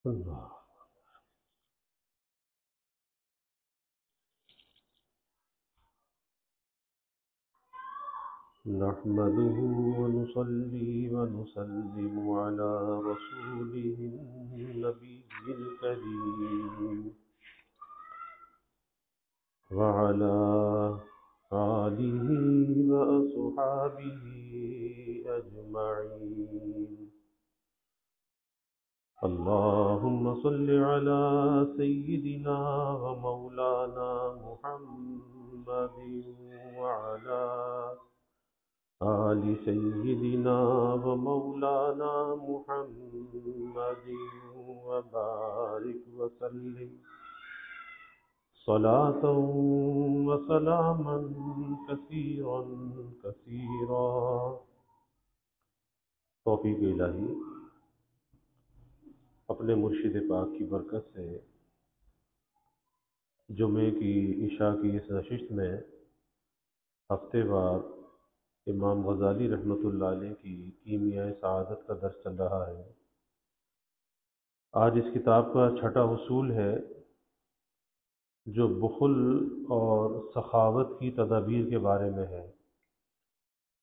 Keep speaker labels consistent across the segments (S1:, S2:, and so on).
S1: اللہ نحمده ونصلي ونسلم على رسوله النبي الكريم وعلى آله وأصحابه أجمعين. اللهم صل على سيدنا ومولانا محمد وعلى آل سيدنا ومولانا محمد وبارك وسلم صلاة وسلاما كثيرا كثيرا. توفیق الہی اپنے مرشد پاک کی برکت سے جمعے کی عشاء کی اس نشست میں ہفتے وار امام غزالی رحمۃ اللہ علیہ کی کیمیائے سعادت کا درس چل رہا ہے. آج اس کتاب کا چھٹا اصول ہے جو بخل اور سخاوت کی تدابیر کے بارے میں ہے.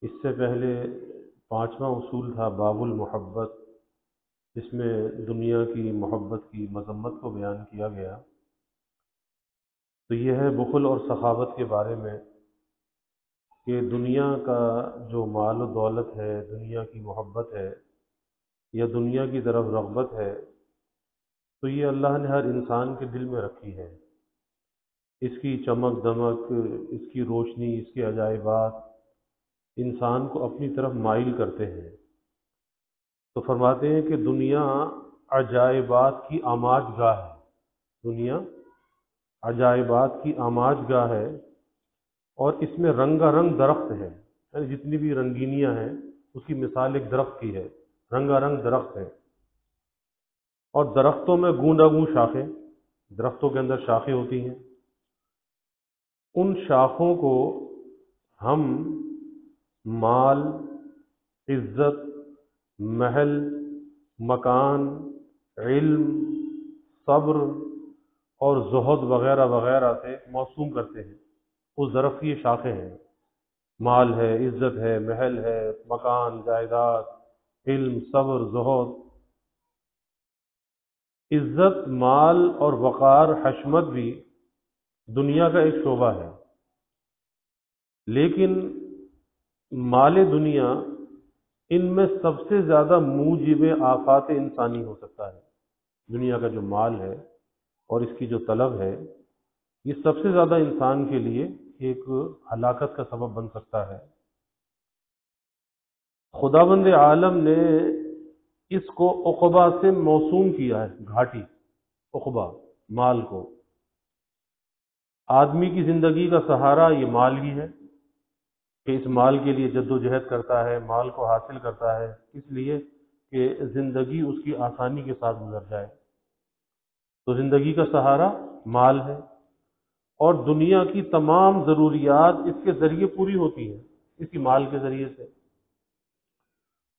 S1: اس سے پہلے پانچواں اصول تھا باب المحبت، جس میں دنیا کی محبت کی مذمت کو بیان کیا گیا. تو یہ ہے بخل اور سخاوت کے بارے میں کہ دنیا کا جو مال و دولت ہے، دنیا کی محبت ہے یا دنیا کی طرف رغبت ہے، تو یہ اللہ نے ہر انسان کے دل میں رکھی ہے. اس کی چمک دمک، اس کی روشنی، اس کے عجائبات انسان کو اپنی طرف مائل کرتے ہیں. تو فرماتے ہیں کہ دنیا عجائبات کی آماج گاہ ہے. دنیا عجائبات کی آماج گاہ ہے اور اس میں رنگا رنگ درخت ہے. یعنی جتنی بھی رنگینیاں ہیں اس کی مثال ایک درخت کی ہے. رنگا رنگ درخت ہے اور درختوں میں گوندا گون شاخیں، درختوں کے اندر شاخیں ہوتی ہیں. ان شاخوں کو ہم مال، عزت، محل، مکان، علم، صبر اور زہد وغیرہ وغیرہ سے موسوم کرتے ہیں. اس درخت کی یہ شاخیں ہیں، مال ہے، عزت ہے، محل ہے، مکان، جائیداد، علم، صبر، زہد. عزت، مال اور وقار، حشمت بھی دنیا کا ایک شعبہ ہے. لیکن مال دنیا ان میں سب سے زیادہ موجب آفات انسانی ہو سکتا ہے. دنیا کا جو مال ہے اور اس کی جو طلب ہے، یہ سب سے زیادہ انسان کے لیے ایک ہلاکت کا سبب بن سکتا ہے. خداوند عالم نے اس کو عقبہ سے موسوم کیا ہے، گھاٹی، عقبہ، مال کو. آدمی کی زندگی کا سہارا یہ مال ہی ہے کہ اس مال کے لیے جد و جہد کرتا ہے، مال کو حاصل کرتا ہے، اس لیے کہ زندگی اس کی آسانی کے ساتھ گزر جائے. تو زندگی کا سہارا مال ہے اور دنیا کی تمام ضروریات اس کے ذریعے پوری ہوتی ہیں، اسی مال کے ذریعے سے.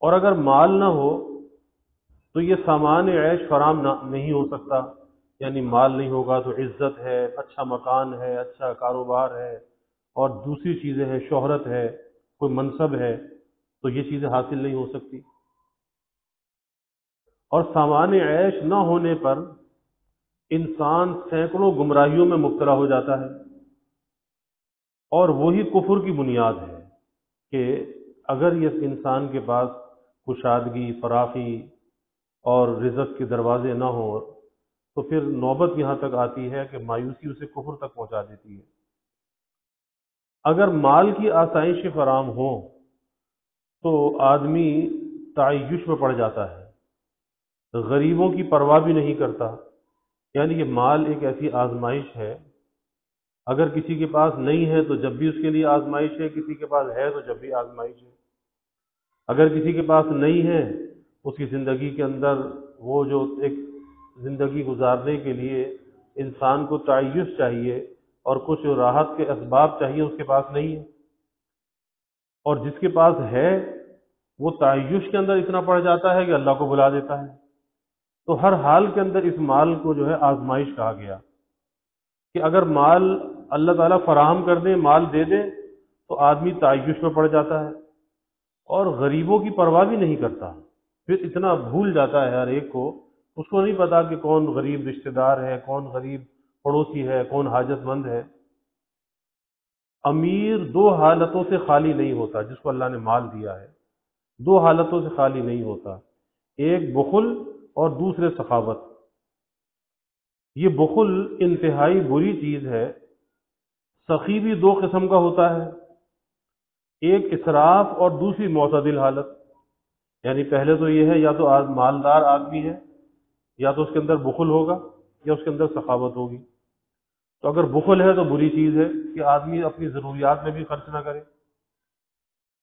S1: اور اگر مال نہ ہو تو یہ سامان عیش فراہم نہیں ہو سکتا. یعنی مال نہیں ہوگا تو عزت ہے، اچھا مکان ہے، اچھا کاروبار ہے اور دوسری چیزیں ہیں، شہرت ہے، کوئی منصب ہے، تو یہ چیزیں حاصل نہیں ہو سکتی. اور سامان عیش نہ ہونے پر انسان سینکڑوں گمراہیوں میں مبتلا ہو جاتا ہے. اور وہی کفر کی بنیاد ہے کہ اگر یہ انسان کے پاس کشادگی، فراخی اور رزق کے دروازے نہ ہوں تو پھر نوبت یہاں تک آتی ہے کہ مایوسی اسے کفر تک پہنچا دیتی ہے. اگر مال کی آسائشیں فراہم ہوں تو آدمی تعیش میں پڑ جاتا ہے، غریبوں کی پرواہ بھی نہیں کرتا. یعنی یہ مال ایک ایسی آزمائش ہے، اگر کسی کے پاس نہیں ہے تو جب بھی اس کے لیے آزمائش ہے، کسی کے پاس ہے تو جب بھی آزمائش ہے. اگر کسی کے پاس نہیں ہے، اس کی زندگی کے اندر وہ جو ایک زندگی گزارنے کے لیے انسان کو تعیش چاہیے اور کچھ راحت کے اسباب چاہیے، اس کے پاس نہیں ہے. اور جس کے پاس ہے وہ تعیش کے اندر اتنا پڑ جاتا ہے کہ اللہ کو بلا دیتا ہے. تو ہر حال کے اندر اس مال کو جو ہے آزمائش کہا گیا کہ اگر مال اللہ تعالیٰ فراہم کر دیں، مال دے دیں، تو آدمی تعیش میں پڑ جاتا ہے اور غریبوں کی پرواہ بھی نہیں کرتا، پھر اتنا بھول جاتا ہے ہر ایک کو، اس کو نہیں پتا کہ کون غریب رشتہ دار ہے، کون غریب پڑوسی ہے، کون حاجت مند ہے۔ امیر دو حالتوں سے خالی نہیں ہوتا، جس کو اللہ نے مال دیا ہے دو حالتوں سے خالی نہیں ہوتا، ایک بخل اور دوسرے سخاوت۔ یہ بخل انتہائی بری چیز ہے۔ سخی بھی دو قسم کا ہوتا ہے، ایک اسراف اور دوسری معتدل حالت، یعنی پہلے تو یہ ہے یا تو مالدار آدمی ہے، یا تو اس کے اندر بخل ہوگا یا اس کے اندر سخاوت ہوگی۔ تو اگر بخل ہے تو بری چیز ہے کہ آدمی اپنی ضروریات میں بھی خرچ نہ کرے،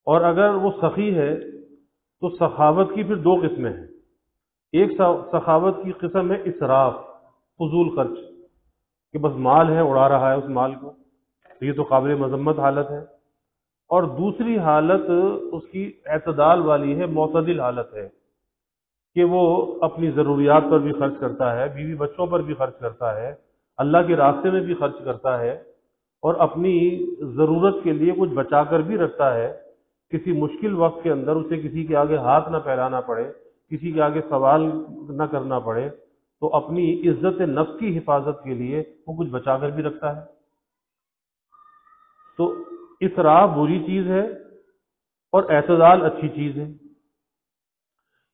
S1: اور اگر وہ سخی ہے تو سخاوت کی پھر دو قسمیں ہیں۔ ایک سخاوت کی قسم ہے اسراف، فضول خرچ، کہ بس مال ہے اڑا رہا ہے اس مال کو، تو یہ تو قابل مذمت حالت ہے۔ اور دوسری حالت اس کی اعتدال والی ہے، معتدل حالت ہے، کہ وہ اپنی ضروریات پر بھی خرچ کرتا ہے، بیوی بچوں پر بھی خرچ کرتا ہے، اللہ کے راستے میں بھی خرچ کرتا ہے، اور اپنی ضرورت کے لیے کچھ بچا کر بھی رکھتا ہے، کسی مشکل وقت کے اندر اسے کسی کے آگے ہاتھ نہ پھیلانا پڑے، کسی کے آگے سوال نہ کرنا پڑے، تو اپنی عزت نفس کی حفاظت کے لیے وہ کچھ بچا کر بھی رکھتا ہے۔ تو اسراف بری چیز ہے اور اعتدال اچھی چیز ہے۔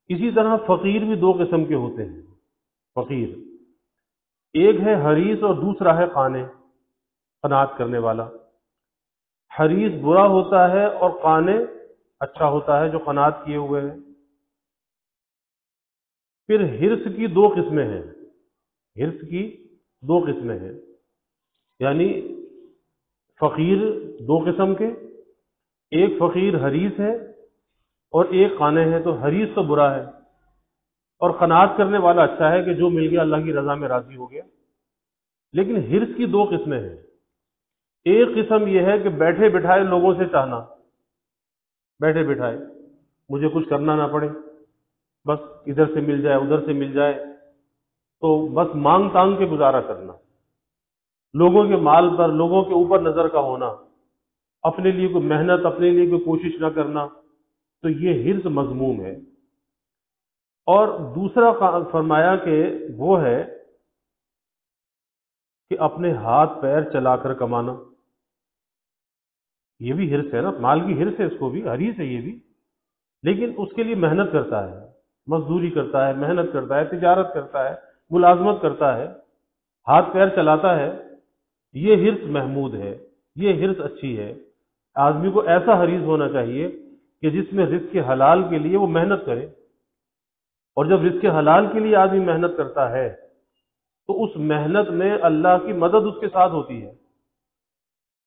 S1: اسی طرح فقیر بھی دو قسم کے ہوتے ہیں۔ فقیر ایک ہے حریص اور دوسرا ہے قناعت کرنے والا۔ حریص برا ہوتا ہے اور قانع اچھا ہوتا ہے، جو قناعت کیے ہوئے ہیں۔ پھر حرص کی دو قسمیں ہیں، حرص کی دو قسمیں ہیں، یعنی فقیر دو قسم کے، ایک فقیر حریص ہے اور ایک قانع ہے۔ تو حریص تو برا ہے، اور قناعت کرنے والا اچھا ہے کہ جو مل گیا اللہ کی رضا میں راضی ہو گیا۔ لیکن حرص کی دو قسمیں ہیں۔ ایک قسم یہ ہے کہ بیٹھے بٹھائے لوگوں سے چاہنا، بیٹھے بٹھائے مجھے کچھ کرنا نہ پڑے، بس ادھر سے مل جائے ادھر سے مل جائے، تو بس مانگ تانگ کے گزارا کرنا، لوگوں کے مال پر، لوگوں کے اوپر نظر کا ہونا، اپنے لیے کوئی محنت، اپنے لیے کوئی کوشش نہ کرنا، تو یہ حرص مذموم ہے۔ اور دوسرا فرمایا کہ وہ ہے کہ اپنے ہاتھ پیر چلا کر کمانا، یہ بھی حرص ہے نا، مال کی حرص ہے، اس کو بھی حریص ہے یہ بھی، لیکن اس کے لیے محنت کرتا ہے، مزدوری کرتا ہے، محنت کرتا ہے، تجارت کرتا ہے، ملازمت کرتا ہے، ہاتھ پیر چلاتا ہے، یہ حرص محمود ہے، یہ حرص اچھی ہے۔ آدمی کو ایسا حریص ہونا چاہیے کہ جس میں رزق حلال کے لیے وہ محنت کرے، اور جب رزق حلال کے لیے آدمی محنت کرتا ہے تو اس محنت میں اللہ کی مدد اس کے ساتھ ہوتی ہے۔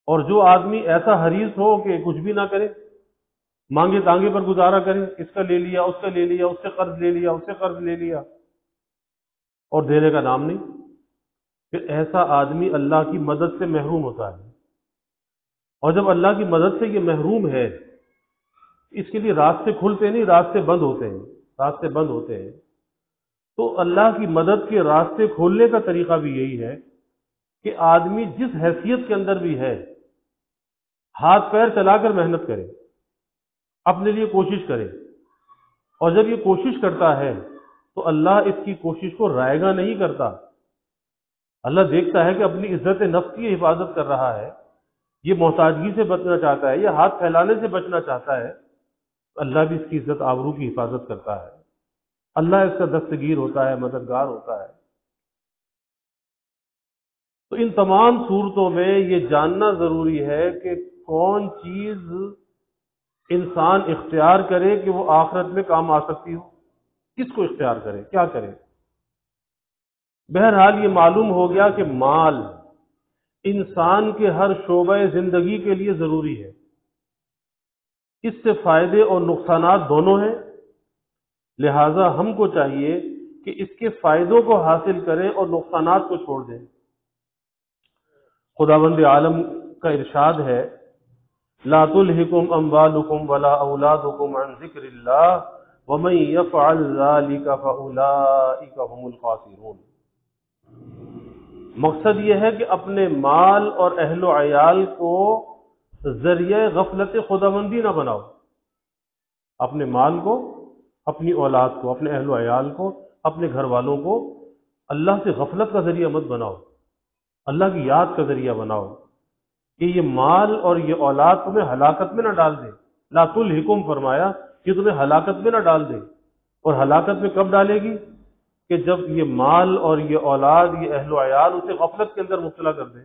S1: اور جو آدمی ایسا حریص ہو کہ کچھ بھی نہ کرے، مانگے تانگے پر گزارا کرے، اس کا لے لیا، اس کا لے لیا، اس سے قرض لے لیا، اس سے قرض لے لیا، اور دینے کا نام نہیں، پھر ایسا آدمی اللہ کی مدد سے محروم ہوتا ہے۔ اور جب اللہ کی مدد سے یہ محروم ہے، اس کے لیے راستے کھلتے نہیں، راستے بند ہوتے ہیں، راستے بند ہوتے ہیں۔ تو اللہ کی مدد کے راستے کھولنے کا طریقہ بھی یہی ہے کہ آدمی جس حیثیت کے اندر بھی ہے، ہاتھ پیر چلا کر محنت کرے، اپنے لیے کوشش کرے، اور جب یہ کوشش کرتا ہے تو اللہ اس کی کوشش کو رائے گا نہیں کرتا۔ اللہ دیکھتا ہے کہ اپنی عزت نفس کی حفاظت کر رہا ہے، یہ محتاجگی سے بچنا چاہتا ہے، یہ ہاتھ پھیلانے سے بچنا چاہتا ہے، اللہ بھی اس کی عزت آبرو کی حفاظت کرتا ہے، اللہ اس کا دستگیر ہوتا ہے، مددگار ہوتا ہے۔ تو ان تمام صورتوں میں یہ جاننا ضروری ہے کہ کون چیز انسان اختیار کرے کہ وہ آخرت میں کام آ سکتی ہو، کس کو اختیار کرے، کیا کرے۔ بہرحال یہ معلوم ہو گیا کہ مال انسان کے ہر شعبہ زندگی کے لیے ضروری ہے، اس سے فائدے اور نقصانات دونوں ہیں، لہٰذا ہم کو چاہیے کہ اس کے فائدوں کو حاصل کریں اور نقصانات کو چھوڑ دیں۔ خداوند عالم کا ارشاد ہے، لا تلہکم اموالکم ولا اولادکم عن ذکر اللہ وَمَن يَفْعَلْ ذَلِكَ فَأُولَٰئِكَ هُمُ الْخَاسِرُونَ۔ مقصد یہ ہے کہ اپنے مال اور اہل و عیال کو ذریعہ غفلت خداوندی نہ بناؤ، اپنے مال کو، اپنی اولاد کو، اپنے اہل و عیال کو، اپنے گھر والوں کو اللہ سے غفلت کا ذریعہ مت بناؤ، اللہ کی یاد کا ذریعہ بناؤ کہ یہ مال اور یہ اولاد تمہیں ہلاکت میں نہ ڈال دے۔ لا تلہکم فرمایا کہ تمہیں ہلاکت میں نہ ڈال دے، اور ہلاکت میں کب ڈالے گی؟ کہ جب یہ مال اور یہ اولاد، یہ اہل و عیال اسے غفلت کے اندر مبتلا کر دے۔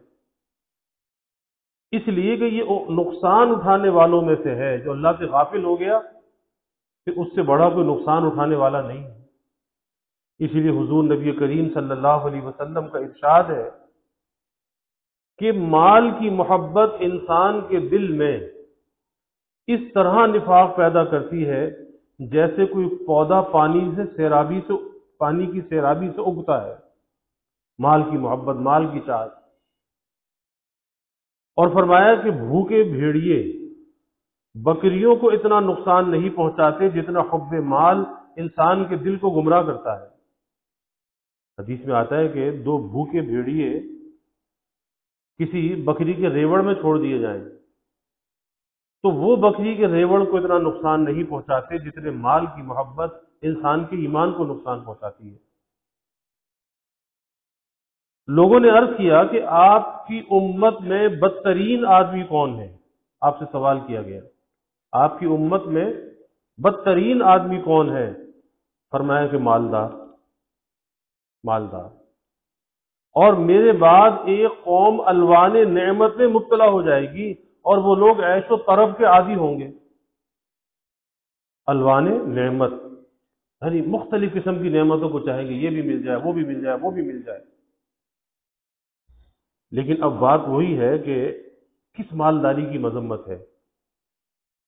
S1: اس لیے کہ یہ نقصان اٹھانے والوں میں سے ہے، جو اللہ سے غافل ہو گیا کہ اس سے بڑا کوئی نقصان اٹھانے والا نہیں ہے۔ اسی لیے حضور نبی کریم صلی اللہ علیہ وسلم کا ارشاد ہے کہ مال کی محبت انسان کے دل میں اس طرح نفاق پیدا کرتی ہے جیسے کوئی پودا پانی کی سیرابی سے اگتا ہے۔ مال کی محبت، مال کی چاہت۔ اور فرمایا کہ بھوکے بھیڑیے بکریوں کو اتنا نقصان نہیں پہنچاتے جتنا حب مال انسان کے دل کو گمراہ کرتا ہے۔ حدیث میں آتا ہے کہ دو بھوکے بھیڑیے کسی بکری کے ریوڑ میں چھوڑ دیے جائیں تو وہ بکری کے ریوڑ کو اتنا نقصان نہیں پہنچاتے جتنے مال کی محبت انسان کے ایمان کو نقصان پہنچاتی ہے۔ لوگوں نے عرض کیا کہ آپ کی امت میں بدترین آدمی کون ہے؟ آپ سے سوال کیا گیا، آپ کی امت میں بدترین آدمی کون ہے؟ فرمایا کہ مالدار۔ اور میرے بعد ایک قوم الوان نعمت میں مبتلا ہو جائے گی اور وہ لوگ عیش و طرب کے عادی ہوں گے۔ الوان نعمت یعنی مختلف قسم کی نعمتوں کو چاہیں گے، یہ بھی مل جائے، وہ بھی مل جائے، وہ بھی مل جائے۔ لیکن اب بات وہی ہے کہ کس مالداری کی مذمت ہے؟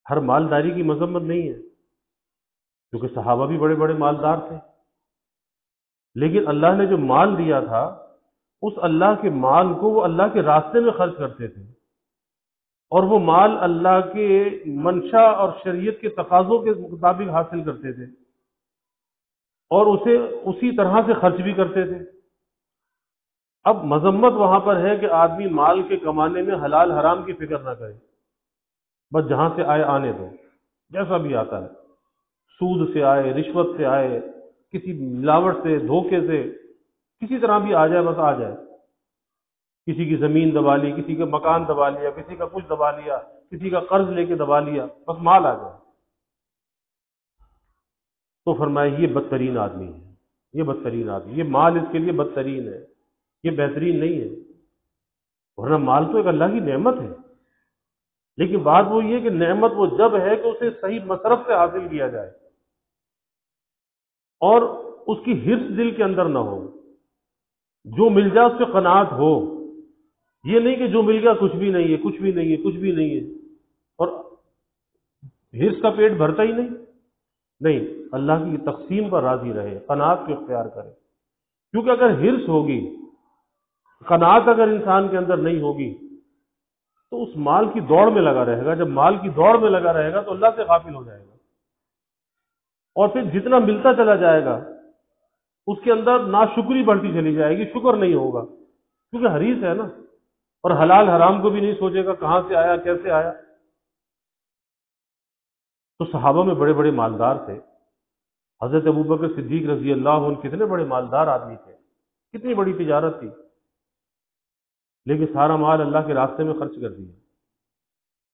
S1: ہر مالداری کی مذمت نہیں ہے، کیونکہ صحابہ بھی بڑے بڑے مالدار تھے، لیکن اللہ نے جو مال دیا تھا اس اللہ کے مال کو وہ اللہ کے راستے میں خرچ کرتے تھے، اور وہ مال اللہ کے منشا اور شریعت کے تقاضوں کے مطابق حاصل کرتے تھے، اور اسے اسی طرح سے خرچ بھی کرتے تھے۔ اب مذمت وہاں پر ہے کہ آدمی مال کے کمانے میں حلال حرام کی فکر نہ کرے، بس جہاں سے آئے آنے دو، جیسا بھی آتا ہے، سود سے آئے، رشوت سے آئے، کسی ملاوٹ سے، دھوکے سے، کسی طرح بھی آ جائے، بس آ جائے۔ کسی کی زمین دبا لی، کسی کا مکان دبا لیا، کسی کا کچھ دبا لیا، کسی کا قرض لے کے دبا لیا، بس مال آ جائے۔ تو فرمایا یہ بدترین آدمی ہے، یہ بدترین آدمی، یہ مال اس کے لیے بدترین ہے، یہ بہترین نہیں ہے۔ ورنہ مال تو ایک اللہ کی نعمت ہے، لیکن بات وہ یہ کہ نعمت وہ جب ہے کہ اسے صحیح مصرف سے حاصل کیا جائے اور اس کی حرص دل کے اندر نہ ہو، جو مل جائے اس سے قناعت ہو۔ یہ نہیں کہ جو مل گیا کچھ بھی نہیں ہے، کچھ بھی نہیں ہے، کچھ بھی نہیں ہے، اور حرص کا پیٹ بھرتا ہی نہیں، اللہ کی تقسیم پر راضی رہے، قناعت کو اختیار کرے۔ کیونکہ اگر حرص ہوگی، قناعت اگر انسان کے اندر نہیں ہوگی تو اس مال کی دوڑ میں لگا رہے گا۔ جب مال کی دوڑ میں لگا رہے گا تو اللہ سے غافل ہو جائے گا، اور پھر جتنا ملتا چلا جائے گا اس کے اندر ناشکری بڑھتی چلی جائے گی، شکر نہیں ہوگا، کیونکہ حریص ہے نا، اور حلال حرام کو بھی نہیں سوچے گا کہاں سے آیا، کیسے آیا۔ تو صحابہ میں بڑے بڑے مالدار تھے۔ حضرت ابوبکر صدیق رضی اللہ عنہ کتنے بڑے مالدار آدمی تھے، کتنی بڑی تجارت تھی، لیکن سارا مال اللہ کے راستے میں خرچ کر دیا،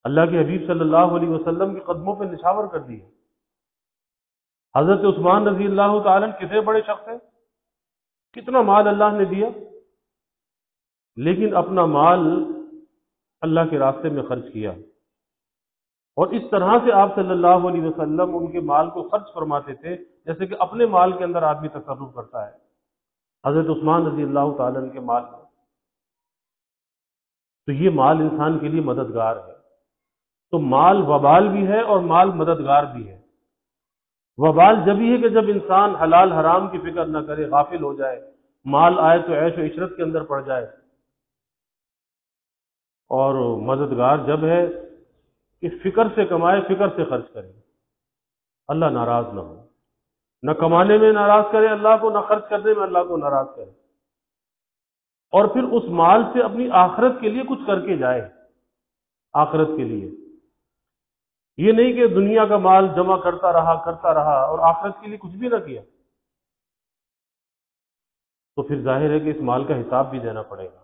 S1: اللہ کے حبیب صلی اللہ علیہ وسلم کے قدموں پہ نچھاور کر دیا۔ حضرت عثمان رضی اللہ تعالیٰ کتنے بڑے شخص ہیں، کتنا مال اللہ نے دیا، لیکن اپنا مال اللہ کے راستے میں خرچ کیا۔ اور اس طرح سے آپ صلی اللہ علیہ وسلم ان کے مال کو خرچ فرماتے تھے جیسے کہ اپنے مال کے اندر آدمی تصرف کرتا ہے، حضرت عثمان رضی اللہ تعالیٰ کے مال میں۔ تو یہ مال انسان کے لیے مددگار ہے۔ تو مال وبال بھی ہے اور مال مددگار بھی ہے۔ وبال جب ہی ہے کہ جب انسان حلال حرام کی فکر نہ کرے، غافل ہو جائے، مال آئے تو عیش و عشرت کے اندر پڑ جائے۔ اور مددگار جب ہے کہ فکر سے کمائے، فکر سے خرچ کرے، اللہ ناراض نہ ہو۔ نہ کمانے میں ناراض کرے اللہ کو، نہ خرچ کرنے میں اللہ کو ناراض کرے، اور پھر اس مال سے اپنی آخرت کے لیے کچھ کر کے جائے، آخرت کے لیے۔ یہ نہیں کہ دنیا کا مال جمع کرتا رہا اور آخرت کے لیے کچھ بھی نہ کیا، تو پھر ظاہر ہے کہ اس مال کا حساب بھی دینا پڑے گا،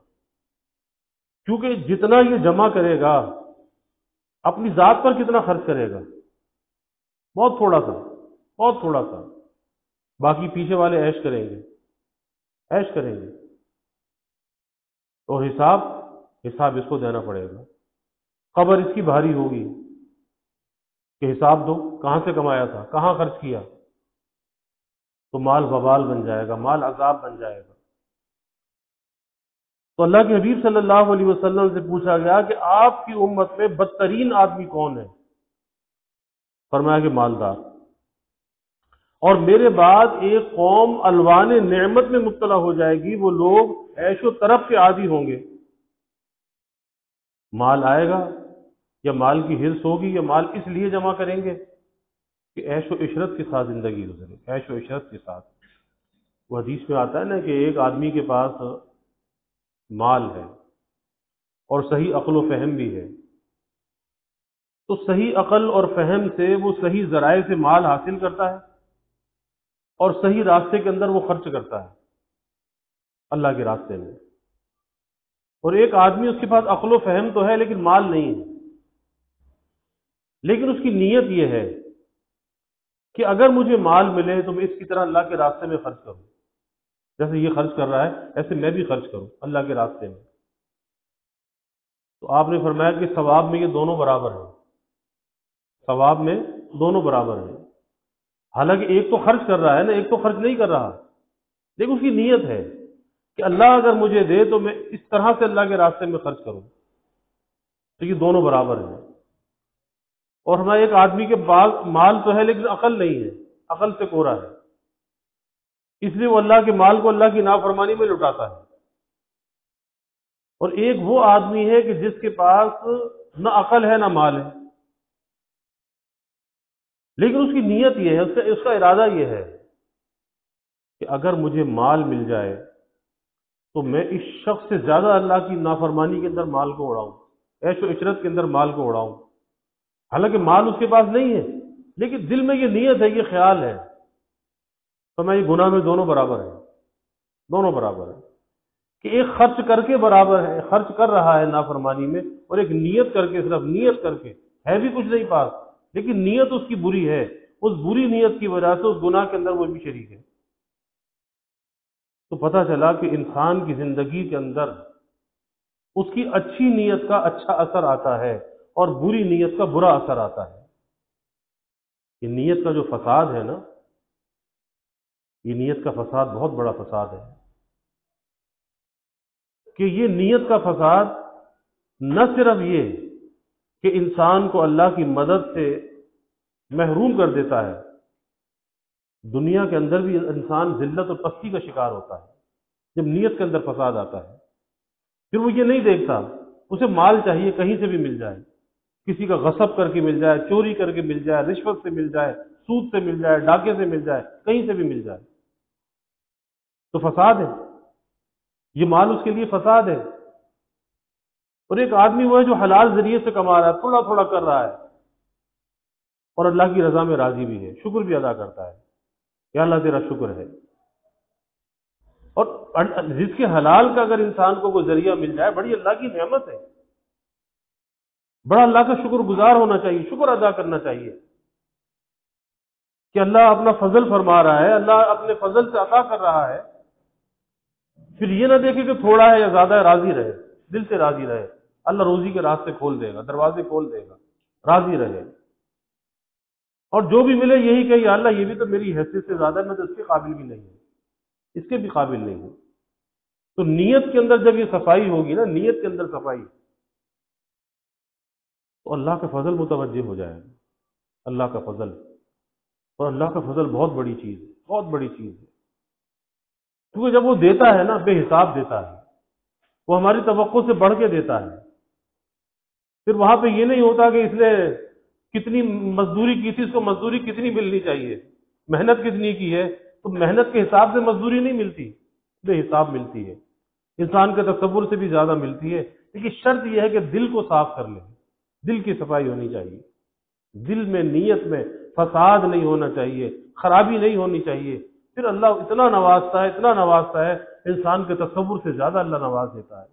S1: کیونکہ جتنا یہ جمع کرے گا اپنی ذات پر کتنا خرچ کرے گا؟ بہت تھوڑا سا، بہت تھوڑا سا، باقی پیچھے والے عیش کریں گے، عیش کریں گے، اور حساب اس کو دینا پڑے گا۔ قبر اس کی بھاری ہوگی کہ حساب دو، کہاں سے کمایا تھا، کہاں خرچ کیا، تو مال وبال بن جائے گا، مال عذاب بن جائے گا۔ تو اللہ کے حبیب صلی اللہ علیہ وسلم سے پوچھا گیا کہ آپ کی امت میں بدترین آدمی کون ہے؟ فرمایا کہ مالدار، اور میرے بعد ایک قوم الوان نعمت میں مبتلا ہو جائے گی، وہ لوگ عیش و طرف کے عادی ہوں گے، مال آئے گا یا مال کی حرص ہوگی یا مال اس لیے جمع کریں گے کہ عیش و عشرت کے ساتھ زندگی گزرے، عیش و عشرت کے ساتھ۔ وہ حدیث میں آتا ہے نا کہ ایک آدمی کے پاس مال ہے اور صحیح عقل و فہم بھی ہے، تو صحیح عقل اور فہم سے وہ صحیح ذرائع سے مال حاصل کرتا ہے اور صحیح راستے کے اندر وہ خرچ کرتا ہے اللہ کے راستے میں۔ اور ایک آدمی، اس کے پاس عقل و فہم تو ہے لیکن مال نہیں ہے، لیکن اس کی نیت یہ ہے کہ اگر مجھے مال ملے تو میں اس کی طرح اللہ کے راستے میں خرچ کروں، جیسے یہ خرچ کر رہا ہے ایسے میں بھی خرچ کروں اللہ کے راستے میں۔ تو آپ نے فرمایا کہ ثواب میں یہ دونوں برابر ہیں، ثواب میں دونوں برابر ہیں۔ حالانکہ ایک تو خرچ کر رہا ہے نا، ایک تو خرچ نہیں کر رہا، لیکن اس کی نیت ہے کہ اللہ اگر مجھے دے تو میں اس طرح سے اللہ کے راستے میں خرچ کروں، تو یہ دونوں برابر ہیں۔ اور ہمارے ایک آدمی کے پاس مال تو ہے لیکن عقل نہیں ہے، عقل سے کورا ہے، اس لیے وہ اللہ کے مال کو اللہ کی نافرمانی میں لٹاتا ہے۔ اور ایک وہ آدمی ہے کہ جس کے پاس نہ عقل ہے نہ مال ہے، لیکن اس کی نیت یہ ہے، اس کا ارادہ یہ ہے کہ اگر مجھے مال مل جائے تو میں اس شخص سے زیادہ اللہ کی نافرمانی کے اندر مال کو اڑاؤں، عیش و عشرت کے اندر مال کو اڑاؤں۔ حالانکہ مال اس کے پاس نہیں ہے، لیکن دل میں یہ نیت ہے، یہ خیال ہے، تو میں یہ گناہ میں دونوں برابر ہیں، دونوں برابر ہیں، کہ ایک خرچ کر کے برابر ہے، خرچ کر رہا ہے نافرمانی میں، اور ایک نیت کر کے، صرف نیت کر کے، ہے بھی کچھ نہیں پاس لیکن نیت اس کی بری ہے، اس بری نیت کی وجہ سے اس گناہ کے اندر وہ بھی شریک ہے۔ تو پتہ چلا کہ انسان کی زندگی کے اندر اس کی اچھی نیت کا اچھا اثر آتا ہے اور بری نیت کا برا اثر آتا ہے۔ یہ نیت کا جو فساد ہے نا، یہ نیت کا فساد بہت بڑا فساد ہے، کہ یہ نیت کا فساد نہ صرف یہ کہ انسان کو اللہ کی مدد سے محروم کر دیتا ہے، دنیا کے اندر بھی انسان ذلت اور پستی کا شکار ہوتا ہے جب نیت کے اندر فساد آتا ہے۔ پھر وہ یہ نہیں دیکھتا، اسے مال چاہیے کہیں سے بھی مل جائے، کسی کا غصب کر کے مل جائے، چوری کر کے مل جائے، رشوت سے مل جائے، سود سے مل جائے، ڈاکے سے مل جائے، کہیں سے بھی مل جائے، تو فساد ہے، یہ مال اس کے لیے فساد ہے۔ اور ایک آدمی وہ ہے جو حلال ذریعے سے کما رہا ہے، تھوڑا تھوڑا کر رہا ہے اور اللہ کی رضا میں راضی بھی ہے، شکر بھی ادا کرتا ہے کہ اللہ تیرا شکر ہے۔ اور رزق حلال کا اگر انسان کو کوئی ذریعہ مل جائے، بڑی اللہ کی نعمت ہے، بڑا اللہ کا شکر گزار ہونا چاہیے، شکر ادا کرنا چاہیے کہ اللہ اپنا فضل فرما رہا ہے، اللہ اپنے فضل سے عطا کر رہا ہے۔ پھر یہ نہ دیکھے کہ تھوڑا ہے یا زیادہ ہے، راضی رہے، دل سے راضی رہے، اللہ روزی کے راستے کھول دے گا، دروازے کھول دے گا، راضی رہے۔ اور جو بھی ملے یہی کہ یا اللہ یہ بھی تو میری حیثیت سے زیادہ ہے، میں تو اس کے قابل بھی نہیں ہوں، اس کے بھی قابل نہیں ہوں۔ تو نیت کے اندر جب یہ صفائی ہوگی نا، نیت کے اندر صفائی، تو اللہ کا فضل متوجہ ہو جائے گا، اللہ کا فضل۔ اور اللہ کا فضل بہت بڑی چیز ہے، بہت بڑی چیز ہے، کیونکہ جب وہ دیتا ہے نا، بے حساب دیتا ہے، وہ ہماری توقع سے بڑھ کے دیتا ہے۔ پھر وہاں پہ یہ نہیں ہوتا کہ اس نے کتنی مزدوری کی تھی، اس کو مزدوری کتنی ملنی چاہیے، محنت کتنی کی ہے؟ تو محنت کے حساب سے مزدوری نہیں ملتی، بے حساب ملتی ہے، انسان کے تصور سے بھی زیادہ ملتی ہے، لیکن شرط یہ ہے کہ دل کو صاف کر لیں، دل کی صفائی ہونی چاہیے، دل میں نیت میں فساد نہیں ہونا چاہیے، خرابی نہیں ہونی چاہیے، پھر اللہ اتنا نوازتا ہے، اتنا نوازتا ہے، انسان کے تصور سے زیادہ اللہ نواز دیتا ہے۔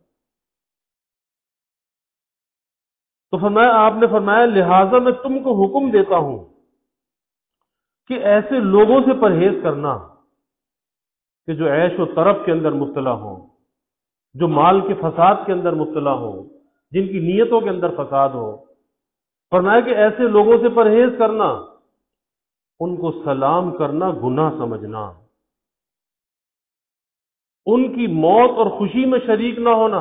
S1: تو فرمایا، آپ نے فرمایا لہٰذا میں تم کو حکم دیتا ہوں کہ ایسے لوگوں سے پرہیز کرنا کہ جو عیش و طرف کے اندر مبتلا ہوں، جو مال کے فساد کے اندر مبتلا ہوں، جن کی نیتوں کے اندر فساد ہو۔ فرمایا کہ ایسے لوگوں سے پرہیز کرنا، ان کو سلام کرنا گناہ سمجھنا، ان کی موت اور خوشی میں شریک نہ ہونا،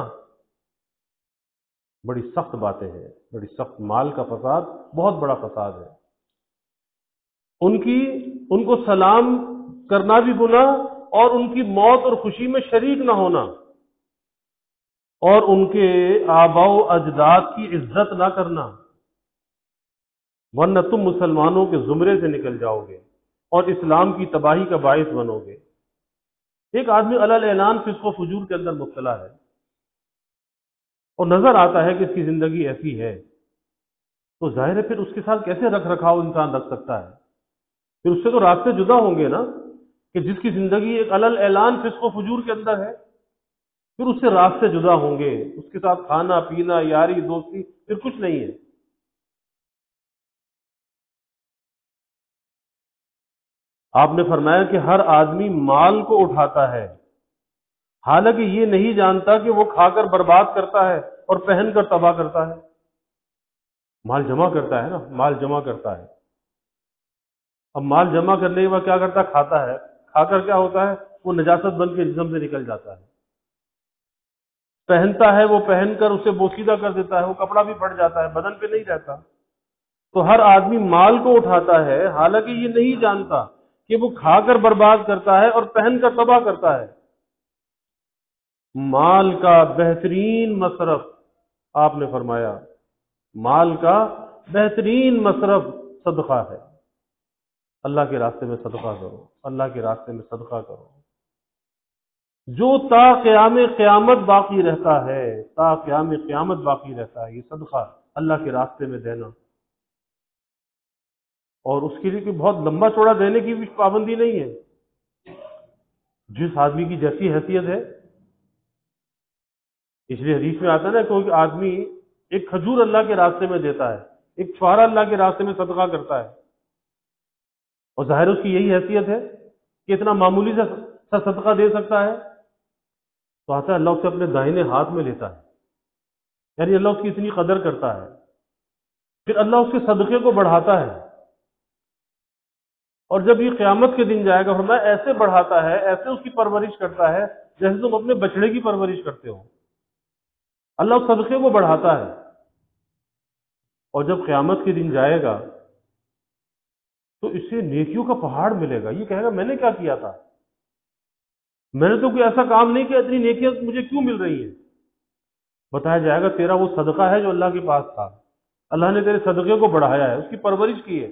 S1: بڑی سخت باتیں ہیں، بڑی سخت۔ مال کا فساد بہت بڑا فساد ہے۔ ان کو سلام کرنا بھی گناہ، اور ان کی موت اور خوشی میں شریک نہ ہونا، اور ان کے آباء و اجداد کی عزت نہ کرنا، ورنہ تم مسلمانوں کے زمرے سے نکل جاؤ گے اور اسلام کی تباہی کا باعث بنو گے۔ ایک آدمی علی اعلان فسق و فجور کے اندر مبتلا ہے اور نظر آتا ہے کہ اس کی زندگی ایسی ہے، تو ظاہر ہے پھر اس کے ساتھ کیسے رکھ رکھاؤ انسان رکھ سکتا ہے؟ پھر اس سے تو راستے جدا ہوں گے نا، کہ جس کی زندگی ایک علی اعلان فسق و فجور کے اندر ہے، پھر اس سے راستے جدا ہوں گے، اس کے ساتھ کھانا پینا، یاری دوستی، پھر کچھ نہیں ہے۔ آپ نے فرمایا کہ ہر آدمی مال کو اٹھاتا ہے، حالانکہ یہ نہیں جانتا کہ وہ کھا کر برباد کرتا ہے اور پہن کر تباہ کرتا ہے۔ مال جمع کرتا ہے نا، مال جمع کرتا ہے، اب مال جمع کرنے کے بعد کیا کرتا ہے؟ کھاتا ہے، کھا کر کیا ہوتا ہے؟ وہ نجاست بن کے جسم سے نکل جاتا ہے۔ پہنتا ہے، وہ پہن کر اسے بوسیدہ کر دیتا ہے، وہ کپڑا بھی پھٹ جاتا ہے، بدن پہ نہیں رہتا۔ تو ہر آدمی مال کو اٹھاتا ہے، حالانکہ یہ نہیں جانتا کہ وہ کھا کر برباد کرتا ہے اور پہن کر تباہ کرتا ہے۔ مال کا بہترین مصرف، آپ نے فرمایا مال کا بہترین مصرف صدقہ ہے۔ اللہ کے راستے میں صدقہ کرو، اللہ کے راستے میں صدقہ کرو، جو تا قیام قیامت باقی رہتا ہے، تا قیام قیامت باقی رہتا ہے، یہ صدقہ اللہ کے راستے میں دینا۔ اور اس کے لیے کوئی بہت لمبا چوڑا دینے کی بھی پابندی نہیں ہے، جس آدمی کی جیسی حیثیت ہے۔ اس لیے حدیث میں آتا ہے نا، کوئی آدمی ایک کھجور اللہ کے راستے میں دیتا ہے، ایک چھوارا اللہ کے راستے میں صدقہ کرتا ہے، اور ظاہر اس کی یہی حیثیت ہے کہ اتنا معمولی سا صدقہ دے سکتا ہے، تو آتا ہے اللہ اسے اپنے دائنے ہاتھ میں لیتا ہے، یعنی اللہ اس کی اتنی قدر کرتا ہے، پھر اللہ اس کے صدقے کو بڑھاتا ہے، اور جب یہ قیامت کے دن جائے گا، فرمایا ایسے بڑھاتا ہے، ایسے اس کی پرورش کرتا ہے جیسے تم اپنے بچڑے کی پرورش کرتے ہو۔ اللہ اس صدقے کو بڑھاتا ہے، اور جب قیامت کے دن جائے گا تو اسے نیکیوں کا پہاڑ ملے گا۔ یہ کہے گا میں نے کیا کیا تھا، میں نے تو کوئی ایسا کام نہیں کیا، اتنی نیکیاں مجھے کیوں مل رہی ہیں؟ بتایا جائے گا تیرا وہ صدقہ ہے جو اللہ کے پاس تھا، اللہ نے تیرے صدقے کو بڑھایا ہے، اس کی پرورش کی ہے،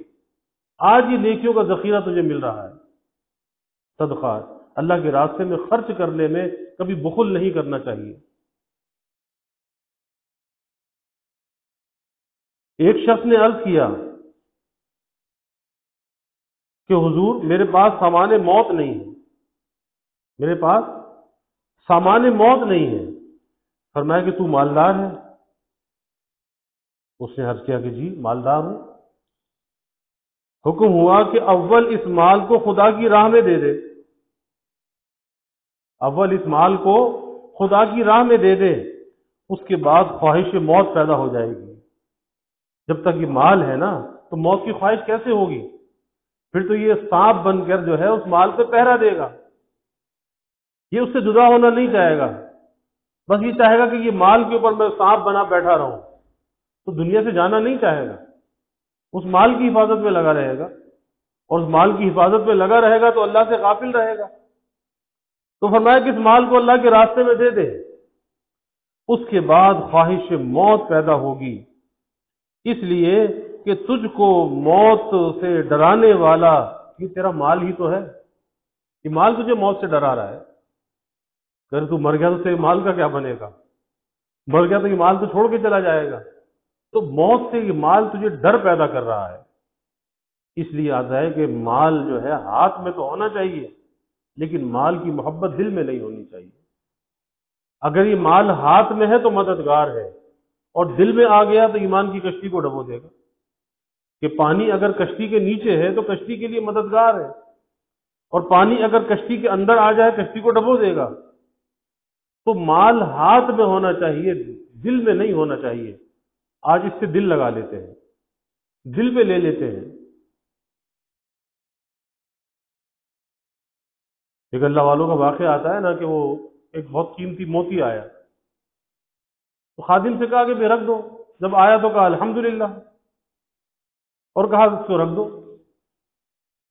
S1: آج یہ نیکیوں کا ذخیرہ تجھے مل رہا ہے۔ صدقہ اللہ کے راستے میں خرچ کرنے میں کبھی بخل نہیں کرنا چاہیے۔ ایک شخص نے عرض کیا کہ حضور میرے پاس سامان موت نہیں ہے، میرے پاس سامان موت نہیں ہے۔ فرمایا کہ تو مالدار ہے؟ اس نے عرض کیا کہ جی مالدار ہوں۔ حکم ہوا کہ اول اس مال کو خدا کی راہ میں دے دے، اول اس مال کو خدا کی راہ میں دے دے، اس کے بعد خواہش موت پیدا ہو جائے گی۔ جب تک یہ مال ہے نا تو موت کی خواہش کیسے ہوگی؟ پھر تو یہ سانپ بن کر جو ہے اس مال پہ پہرا دے گا، یہ اس سے جدا ہونا نہیں چاہے گا، بس یہ چاہے گا کہ یہ مال کے اوپر میں سانپ بنا بیٹھا رہوں، تو دنیا سے جانا نہیں چاہے گا، اس مال کی حفاظت میں لگا رہے گا، اور اس مال کی حفاظت میں لگا رہے گا تو اللہ سے غافل رہے گا۔ تو فرمایا کہ اس مال کو اللہ کے راستے میں دے دے، اس کے بعد خواہش موت پیدا ہوگی، اس لیے کہ تجھ کو موت سے ڈرانے والا یہ تیرا مال ہی تو ہے، یہ مال تجھے موت سے ڈرا رہا ہے، اگر تو مر گیا تو تیرے مال کا کیا بنے گا؟ مر گیا تو یہ مال تو چھوڑ کے چلا جائے گا۔ تو موت سے یہ مال تجھے ڈر پیدا کر رہا ہے، اس لیے آتا ہے کہ مال جو ہے ہاتھ میں تو ہونا چاہیے، لیکن مال کی محبت دل میں نہیں ہونی چاہیے۔ اگر یہ مال ہاتھ میں ہے تو مددگار ہے، اور دل میں آ گیا تو ایمان کی کشتی کو ڈبو دے گا، کہ پانی اگر کشتی کے نیچے ہے تو کشتی کے لیے مددگار ہے، اور پانی اگر کشتی کے اندر آ جائے کشتی کو ڈبو دے گا۔ تو مال ہاتھ میں ہونا چاہیے، دل میں نہیں ہونا چاہیے۔ آج اس سے دل لگا لیتے ہیں، دل پہ لے لیتے ہیں۔ ایک اللہ والوں کا واقعہ آتا ہے نا کہ وہ ایک بہت قیمتی موتی آیا، تو خادم سے کہا کہ بھی رکھ دو، جب آیا تو کہا الحمدللہ، اور کہا اس کو رکھ دو۔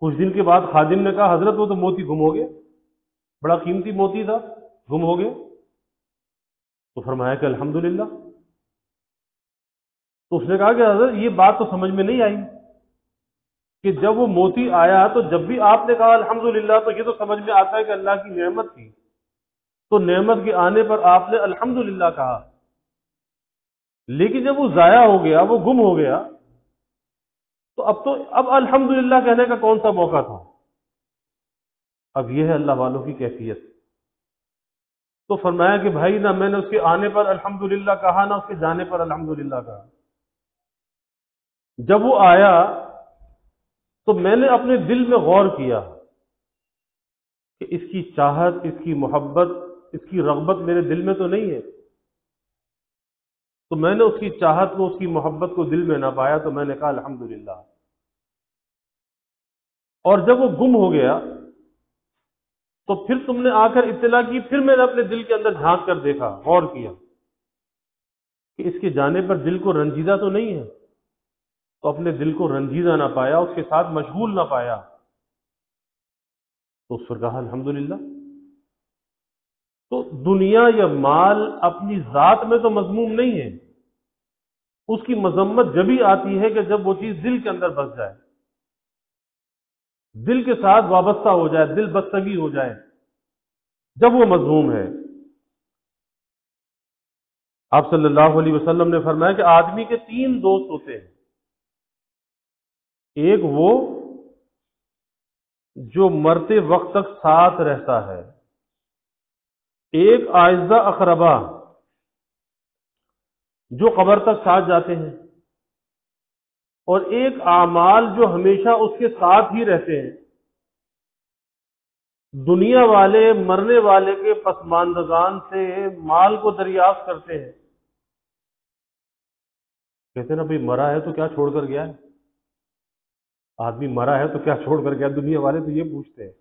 S1: کچھ دن کے بعد خادم نے کہا حضرت وہ تو موتی گم ہو گیا، بڑا قیمتی موتی تھا، گم ہو گیا۔ تو فرمایا کہ الحمدللہ۔ تو اس نے کہا کہ حضرت یہ بات تو سمجھ میں نہیں آئی کہ جب وہ موتی آیا تو جب بھی آپ نے کہا الحمدللہ تو یہ تو سمجھ میں آتا ہے کہ اللہ کی نعمت تھی، تو نعمت کے آنے پر آپ نے الحمدللہ کہا، لیکن جب وہ ضائع ہو گیا، وہ گم ہو گیا، تو اب الحمدللہ کہنے کا کون سا موقع تھا؟ اب یہ ہے اللہ والوں کی کیفیت۔ تو فرمایا کہ بھائی نہ میں نے اس کے آنے پر الحمدللہ کہا، نہ اس کے جانے پر الحمدللہ کہا۔ جب وہ آیا تو میں نے اپنے دل میں غور کیا کہ اس کی چاہت، اس کی محبت، اس کی رغبت میرے دل میں تو نہیں ہے۔ تو میں نے اس کی چاہت کو، اس کی محبت کو دل میں نہ پایا، تو میں نے کہا الحمدللہ۔ اور جب وہ گم ہو گیا تو پھر تم نے آ کر اطلاع کی، پھر میں نے اپنے دل کے اندر جھانک کر دیکھا، غور کیا کہ اس کے جانے پر دل کو رنجیدہ تو نہیں ہے، تو اپنے دل کو رنجیدہ نہ پایا، اس کے ساتھ مشغول نہ پایا، تو اس پر کہا الحمدللہ۔ تو دنیا یا مال اپنی ذات میں تو مذموم نہیں ہے، اس کی مذمت جبھی آتی ہے کہ جب وہ چیز دل کے اندر بس جائے، دل کے ساتھ وابستہ ہو جائے، دل بستگی ہو جائے، جب وہ مذموم ہے۔ آپ صلی اللہ علیہ وسلم نے فرمایا کہ آدمی کے 3 دوست ہوتے ہیں، ایک وہ جو مرتے وقت تک ساتھ رہتا ہے، ایک آئزہ اقربا جو قبر تک ساتھ جاتے ہیں، اور ایک اعمال جو ہمیشہ اس کے ساتھ ہی رہتے ہیں۔ دنیا والے مرنے والے کے پسماندگان سے مال کو دریافت کرتے ہیں، کہتے ہیں نا بھئی مرا ہے تو کیا چھوڑ کر گیا ہے؟ آدمی مرا ہے تو کیا چھوڑ کر گیا؟ دنیا والے تو یہ پوچھتے ہیں،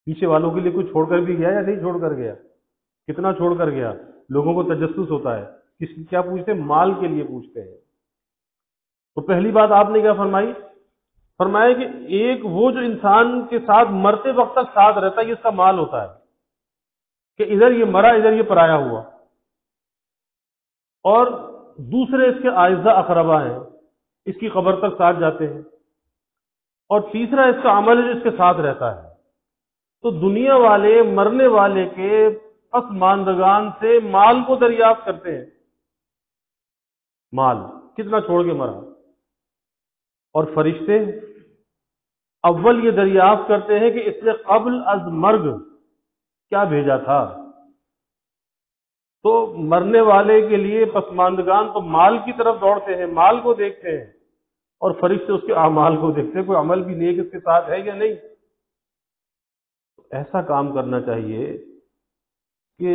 S1: پیچھے والوں کے لیے کچھ چھوڑ کر بھی گیا یا نہیں چھوڑ کر گیا، کتنا چھوڑ کر گیا؟ لوگوں کو تجسس ہوتا ہے، کیا پوچھتے ہیں؟ مال کے لیے پوچھتے ہیں۔ تو پہلی بات آپ نے کیا فرمائی؟ فرمایا کہ ایک وہ جو انسان کے ساتھ مرتے وقت تک ساتھ رہتا ہے، یہ اس کا مال ہوتا ہے، کہ ادھر یہ مرا، ادھر یہ پرایا ہوا۔ اور دوسرے اس کے اعزاء اقربا ہیں، اس کی قبر تک ساتھ جاتے ہیں۔ اور تیسرا اس کا عمل ہے جو اس کے ساتھ رہتا ہے۔ تو دنیا والے مرنے والے کے پسماندگان سے مال کو دریافت کرتے ہیں، مال کتنا چھوڑ کے مرا۔ اور فرشتے اول یہ دریافت کرتے ہیں کہ اس نے قبل از مرگ کیا بھیجا تھا۔ تو مرنے والے کے لیے پسماندگان تو مال کی طرف دوڑتے ہیں، مال کو دیکھتے ہیں، اور فرشتے اس کے اعمال کو دیکھتے ہیں، کوئی عمل بھی نیک اس کے ساتھ ہے یا نہیں۔ ایسا کام کرنا چاہیے کہ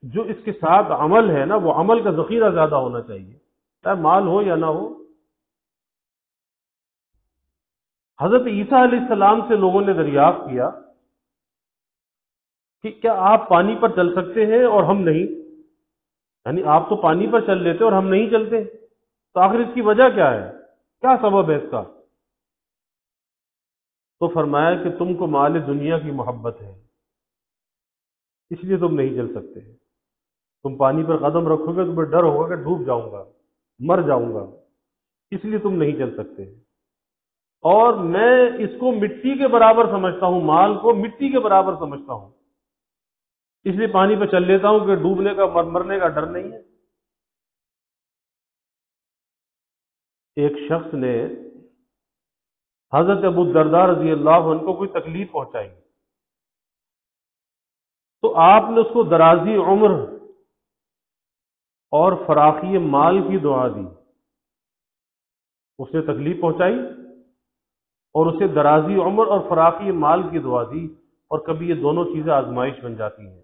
S1: جو اس کے ساتھ عمل ہے نا، وہ عمل کا ذخیرہ زیادہ ہونا چاہیے، چاہے مال ہو یا نہ ہو۔ حضرت عیسیٰ علیہ السلام سے لوگوں نے دریافت کیا کہ کیا آپ پانی پر چل سکتے ہیں اور ہم نہیں؟ یعنی آپ تو پانی پر چل لیتے اور ہم نہیں چلتے، تو آخر اس کی وجہ کیا ہے؟ کیا سبب ہے اس کا؟ تو فرمایا کہ تم کو مال دنیا کی محبت ہے، اس لیے تم نہیں چل سکتے۔ تم پانی پر قدم رکھو گے تمہیں ڈر ہوگا کہ ڈوب جاؤں گا، مر جاؤں گا، اس لیے تم نہیں چل سکتے۔ اور میں اس کو مٹی کے برابر سمجھتا ہوں، مال کو مٹی کے برابر سمجھتا ہوں، اس لیے پانی پہ چل لیتا ہوں کہ ڈوبنے کا مرنے کا ڈر نہیں ہے۔ ایک شخص نے حضرت ابو الدرداء رضی اللہ عنہ کو کوئی تکلیف پہنچائی، تو آپ نے اس کو درازی عمر اور فراخی مال کی دعا دی۔ اس نے تکلیف پہنچائی اور اسے درازی عمر اور فراخی مال کی دعا دی، اور کبھی یہ دونوں چیزیں آزمائش بن جاتی ہیں،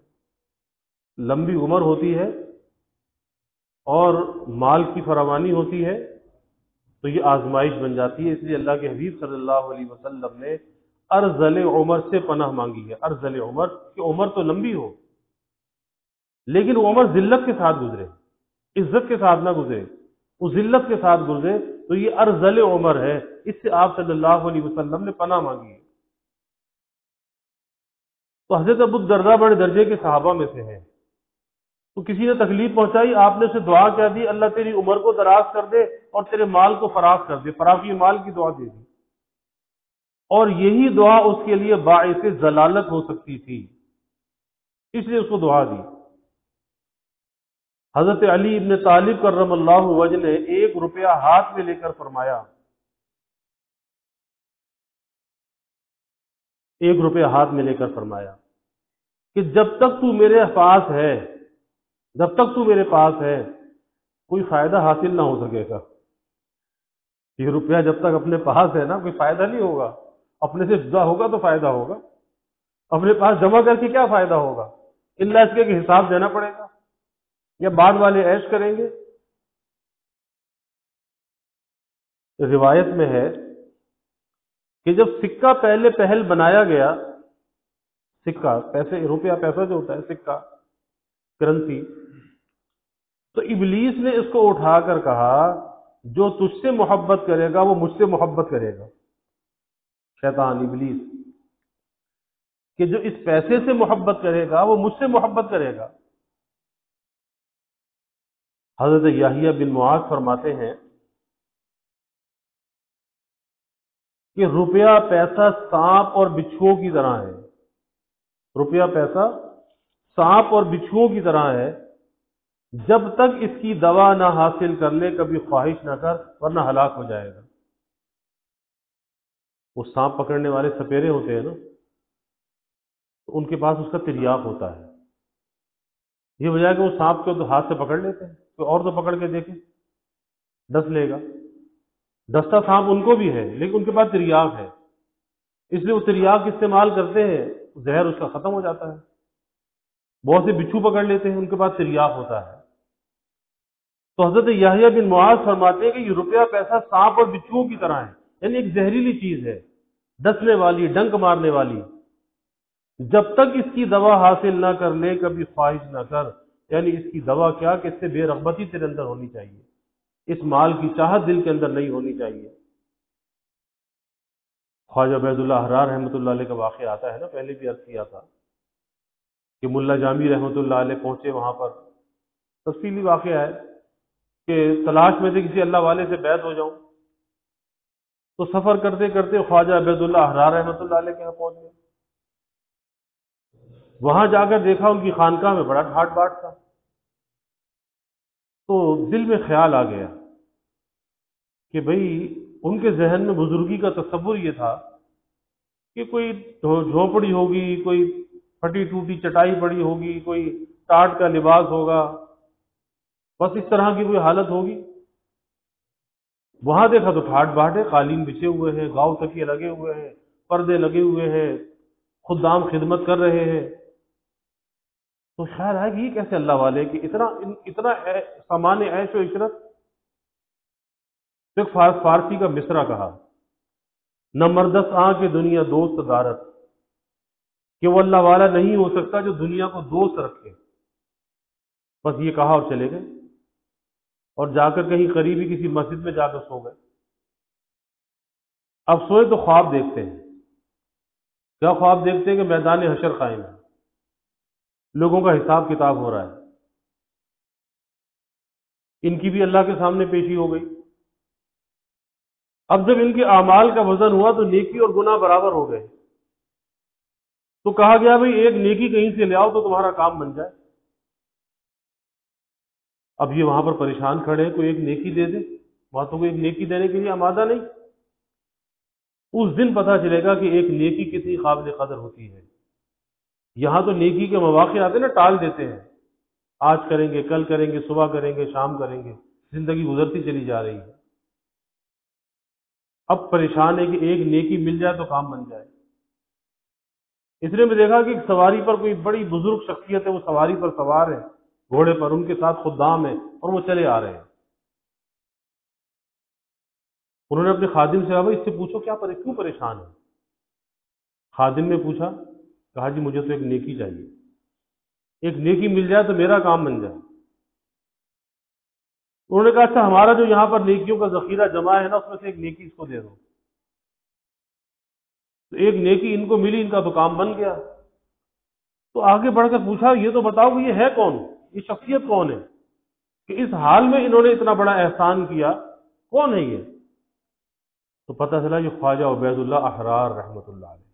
S1: لمبی عمر ہوتی ہے اور مال کی فراوانی ہوتی ہے تو یہ آزمائش بن جاتی ہے۔ اس لیے اللہ کے حبیب صلی اللہ علیہ وسلم نے ارذل عمر سے پناہ مانگی ہے۔ ارذل عمر کہ عمر تو لمبی ہو لیکن وہ عمر ذلت کے ساتھ گزرے، عزت کے ساتھ نہ گزرے، وہ ذلت کے ساتھ گزرے، تو یہ ارذل عمر ہے، اس سے آپ صلی اللہ علیہ وسلم نے پناہ مانگی ہے۔ تو حضرت ابو الدرداء بڑے درجے کے صحابہ میں سے ہیں، تو کسی نے تکلیف پہنچائی، آپ نے اسے دعا کیا دی، اللہ تیری عمر کو دراز کر دے اور تیرے مال کو فراخ کر دے، فراخی مال کی دعا دے دی، اور یہی دعا اس کے لیے باعث ضلالت ہو سکتی تھی، اس لیے اس کو دعا دی۔ حضرت علی ابن طالب کرم اللہ وجہ نے 1 روپیہ ہاتھ میں لے کر فرمایا، 1 روپیہ ہاتھ میں لے کر فرمایا کہ جب تک تو میرے پاس ہے، جب تک تو میرے پاس ہے کوئی فائدہ حاصل نہ ہو سکے گا۔ یہ روپیہ جب تک اپنے پاس ہے نا کوئی فائدہ نہیں ہوگا، اپنے سے جدا ہوگا تو فائدہ ہوگا، اپنے پاس جمع کر کے کیا فائدہ ہوگا، الا اس کے کہ حساب دینا پڑے گا یا بعد والے عیش کریں گے۔ روایت میں ہے کہ جب سکہ پہل بنایا گیا، سکہ پیسے، روپیہ پیسہ جو ہوتا ہے، سکہ کرنسی، تو ابلیس نے اس کو اٹھا کر کہا جو تجھ سے محبت کرے گا وہ مجھ سے محبت کرے گا، شیطان ابلیس، کہ جو اس پیسے سے محبت کرے گا وہ مجھ سے محبت کرے گا۔ حضرت یحییٰ بن معاذ فرماتے ہیں کہ روپیہ پیسہ سانپ اور بچھوؤں کی طرح ہے، روپیہ پیسہ سانپ اور بچھوؤں کی طرح ہے، جب تک اس کی دوا نہ حاصل کر لے کبھی خواہش نہ کر ورنہ ہلاک ہو جائے گا۔ وہ سانپ پکڑنے والے سپیرے ہوتے ہیں نا، تو ان کے پاس اس کا تریاق ہوتا ہے، یہ وجہ ہے کہ وہ سانپ کو تو ہاتھ سے پکڑ لیتے ہیں، تو اور تو پکڑ کے دیکھیں ڈس لے گا، ڈستا سانپ ان کو بھی ہے لیکن ان کے پاس تریاق ہے، اس لیے وہ تریاق استعمال کرتے ہیں، زہر اس کا ختم ہو جاتا ہے۔ بہت سے بچھو پکڑ لیتے ہیں، ان کے پاس تریاق ہوتا ہے۔ تو حضرت یحییٰ بن معاذ فرماتے ہیں کہ یہ روپیہ پیسہ سانپ اور بچھوؤں کی طرح ہے، یعنی ایک زہریلی چیز ہے، ڈسنے والی، ڈنک مارنے والی، جب تک اس کی دوا حاصل نہ کر لے کبھی خواہش نہ کر، یعنی اس کی دوا کیا کہ اس سے بے رغبتی تیرے اندر ہونی چاہیے، اس مال کی چاہت دل کے اندر نہیں ہونی چاہیے۔ خواجہ عبید اللہ حرار رحمۃ اللہ علیہ کا واقعہ آتا ہے نا، پہلے بھی عرض کیا تھا کہ ملا جامی رحمۃ اللہ علیہ پہنچے وہاں پر، تفصیلی واقعہ ہے کہ تلاش میں سے کسی اللہ والے سے بیعت ہو جاؤں، تو سفر کرتے کرتے خواجہ عبید اللہ حرار رحمۃ اللہ علیہ کے یہاں پہنچ گئے۔ وہاں جا کر دیکھا ان کی خانقاہ میں بڑا ٹھاٹ باٹ تھا، تو دل میں خیال آ گیا کہ بھئی ان کے ذہن میں بزرگی کا تصور یہ تھا کہ کوئی جھونپڑی ہوگی، کوئی پھٹی ٹوٹی چٹائی پڑی ہوگی، کوئی ٹاٹ کا لباس ہوگا، بس اس طرح کی کوئی حالت ہوگی۔ وہاں دیکھا تو ٹھاٹ باٹ ہے، قالین بچھے ہوئے ہیں، گاؤ تکیے لگے ہوئے ہیں، پردے لگے ہوئے ہیں، خدام خدمت کر رہے ہیں۔ تو خیال آئے کہ یہ کیسے اللہ والے کہ اتنا سامان عیش و عشرت۔ ایک فارسی کا مصرع کہا، نہ مردس آں کے دنیا دوست دارت، کہ وہ اللہ والا نہیں ہو سکتا جو دنیا کو دوست رکھے۔ بس یہ کہا اور چلے گئے، اور جا کر کہیں قریبی کسی مسجد میں جا کر سو گئے۔ اب سوئے تو خواب دیکھتے ہیں، کیا خواب دیکھتے ہیں کہ میدان حشر قائم ہے، لوگوں کا حساب کتاب ہو رہا ہے، ان کی بھی اللہ کے سامنے پیشی ہو گئی۔ اب جب ان کے اعمال کا وزن ہوا تو نیکی اور گناہ برابر ہو گئے، تو کہا گیا بھئی ایک نیکی کہیں سے لے آؤ تو تمہارا کام بن جائے۔ اب یہ وہاں پر پریشان کھڑے ہیں، کوئی ایک نیکی دے دے، وہاں تو کوئی ایک نیکی دینے کے لیے آمادہ نہیں۔ اس دن پتہ چلے گا کہ ایک نیکی کتنی قابل قدر ہوتی ہے۔ یہاں تو نیکی کے مواقع آتے ہیں نا، ٹال دیتے ہیں، آج کریں گے، کل کریں گے، صبح کریں گے، شام کریں گے، زندگی گزرتی چلی جا رہی ہے۔ اب پریشان ہے کہ ایک نیکی مل جائے تو کام بن جائے۔ اس لیے میں دیکھا کہ ایک سواری پر کوئی بڑی بزرگ شخصیت ہے، وہ سواری پر سوار ہے گھوڑے پر، ان کے ساتھ خدام ہے اور وہ چلے آ رہے ہیں۔ انہوں نے اپنے خادم سے کہا بھائی اس سے پوچھو کیوں پریشان ہے؟ خادم نے پوچھا، کہا جی مجھے تو ایک نیکی چاہیے، ایک نیکی مل جائے تو میرا کام بن جائے۔ انہوں نے کہا اچھا ہمارا جو یہاں پر نیکیوں کا ذخیرہ جمع ہے نا، اس میں سے ایک نیکی اس کو دے دو۔ تو ایک نیکی ان کو ملی، ان کا تو کام بن گیا۔ تو آگے بڑھ کر پوچھا یہ تو بتاؤ کہ یہ ہے کون، یہ شخصیت کون ہے کہ اس حال میں انہوں نے اتنا بڑا احسان کیا، کون ہے یہ؟ تو پتہ چلا یہ خواجہ عبید اللہ احرار رحمۃ اللہ علیہ،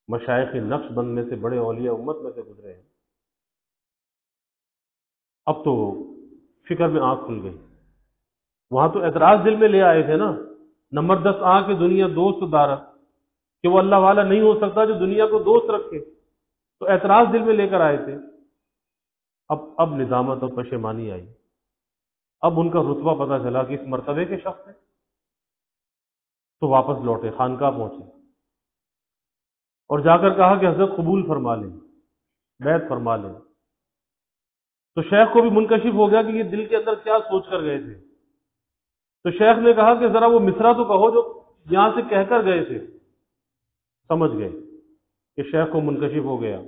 S1: مشائخ نقش بند میں سے، بڑے اولیاء امت میں سے گزرے ہیں۔ اب تو فکر میں آنکھ کھل گئی۔ وہاں تو اعتراض دل میں لے آئے تھے نا، نمبر 10 آنکھ دنیا دوست دارت، کہ وہ اللہ والا نہیں ہو سکتا جو دنیا کو دوست رکھے، تو اعتراض دل میں لے کر آئے تھے۔ اب ندامت اور پشیمانی آئی، اب ان کا رتبہ پتہ چلا کہ اس مرتبے کے شخص ہیں، تو واپس لوٹے، خانقاہ پہنچے اور جا کر کہا کہ حضرت قبول فرما لیں، بیعت فرما لیں۔ تو شیخ کو بھی منکشف ہو گیا کہ یہ دل کے اندر کیا سوچ کر گئے تھے۔ تو شیخ نے کہا کہ ذرا وہ مصرع تو کہو جو یہاں سے کہہ کر گئے تھے۔ سمجھ گئے کہ شیخ کو منکشف ہو گیا۔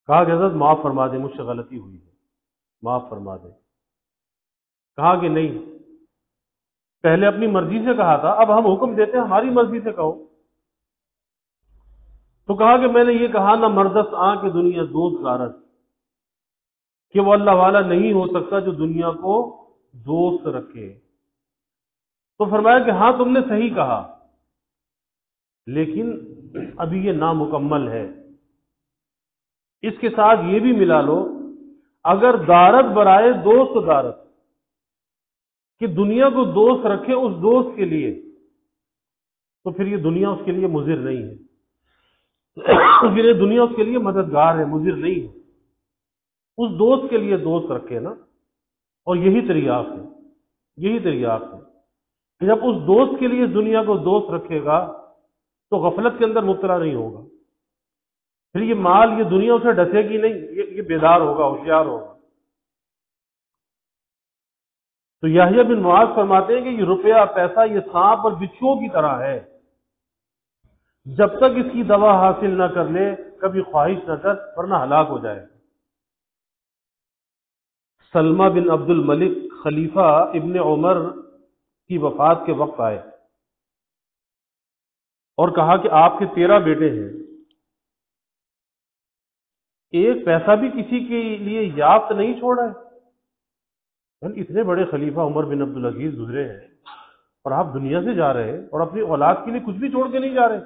S1: کہا کہ حضرت معاف فرما دیں، مجھ سے غلطی ہوئی ہے، معاف فرما دیں۔ کہا کہ نہیں، پہلے اپنی مرضی سے کہا تھا، اب ہم حکم دیتے ہیں ہماری مرضی سے کہو۔ تو کہا کہ میں نے یہ کہا نہ مردس آنکھ دنیا دوست دارت، کہ وہ اللہ والا نہیں ہو سکتا جو دنیا کو دوست رکھے۔ تو فرمایا کہ ہاں تم نے صحیح کہا، لیکن ابھی یہ نامکمل ہے، اس کے ساتھ یہ بھی ملا لو، اگر دارت برائے دوست دارت، کہ دنیا کو دوست رکھے اس دوست کے لیے، تو پھر یہ دنیا اس کے لیے مضر نہیں ہے، پھر یہ دنیا اس کے لیے مددگار ہے، مضر نہیں ہے۔ اس دوست کے لیے دوست رکھے نا، اور یہی تریاق ہے، یہی تریاق ہے کہ جب اس دوست کے لیے دنیا کو دوست رکھے گا تو غفلت کے اندر مبتلا نہیں ہوگا، پھر یہ مال، یہ دنیا اسے ڈسے گی نہیں، یہ بیدار ہوگا، ہوشیار ہوگا۔ تو یحییٰ بن معاذ فرماتے ہیں کہ یہ روپیہ، پیسہ، یہ سانپ اور بچھوؤں کی طرح ہے، جب تک اس کی دوا حاصل نہ کر لے کبھی خواہش نہ کر، ورنہ ہلاک ہو جائے۔ سلمہ بن عبد الملک خلیفہ ابن عمر کی وفات کے وقت آئے اور کہا کہ آپ کے 13 بیٹے ہیں، ایک پیسہ بھی کسی کے لیے یافت نہیں چھوڑا ہے۔ یعنی اتنے بڑے خلیفہ عمر بن عبد العزیز گزرے ہیں اور آپ دنیا سے جا رہے ہیں اور اپنی اولاد کے لیے کچھ بھی چھوڑ کے نہیں جا رہے۔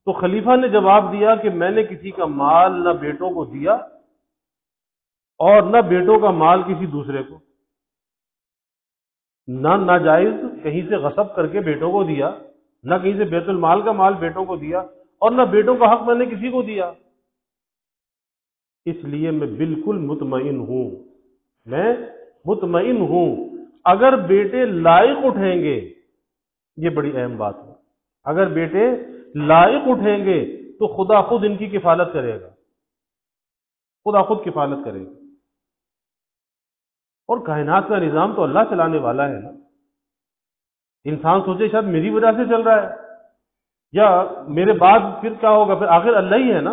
S1: تو خلیفہ نے جواب دیا کہ میں نے کسی کا مال نہ بیٹوں کو دیا اور نہ بیٹوں کا مال کسی دوسرے کو، نہ ناجائز کہیں سے غصب کر کے بیٹوں کو دیا، نہ کہیں سے بیت المال کا مال بیٹوں کو دیا، اور نہ بیٹوں کا حق میں نے کسی کو دیا۔ اس لیے میں بالکل مطمئن ہوں، میں مطمئن ہوں، اگر بیٹے لائق اٹھیں گے، یہ بڑی اہم بات ہے، اگر بیٹے لائق اٹھیں گے تو خدا خود ان کی کفالت کرے گا، خدا خود کفالت کرے گا۔ اور کائنات کا نظام تو اللہ چلانے والا ہے نا۔ انسان سوچے شاید میری وجہ سے چل رہا ہے، یا میرے بعد پھر کیا ہوگا، پھر آخر اللہ ہی ہے نا۔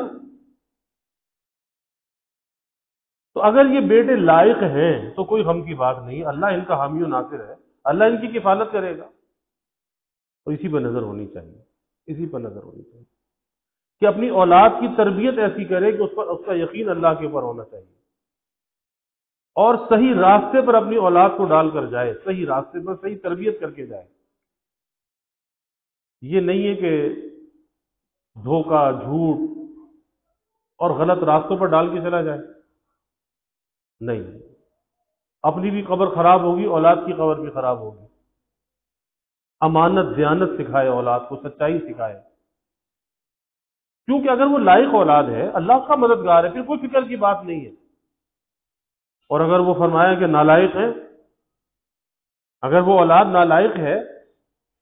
S1: تو اگر یہ بیٹے لائق ہیں تو کوئی غم کی بات نہیں، اللہ ان کا حامی و ناصر ہے، اللہ ان کی کفالت کرے گا۔ اور اسی پر نظر ہونی چاہیے، اسی پر نظر ہونی چاہیے کہ اپنی اولاد کی تربیت ایسی کرے کہ اس کا یقین اللہ کے اوپر ہونا چاہیے، اور صحیح راستے پر اپنی اولاد کو ڈال کر جائے، صحیح راستے پر صحیح تربیت کر کے جائے۔ یہ نہیں ہے کہ دھوکہ، جھوٹ اور غلط راستوں پر ڈال کے چلا جائے، نہیں، اپنی بھی قبر خراب ہوگی، اولاد کی قبر بھی خراب ہوگی۔ امانت دیانت سکھائے، اولاد کو سچائی سکھائے، کیونکہ اگر وہ لائق اولاد ہے، اللہ کا مددگار ہے، پھر کوئی فکر کی بات نہیں ہے۔ اور اگر وہ فرمایا کہ نالائق ہے، اگر وہ اولاد نالائق ہے،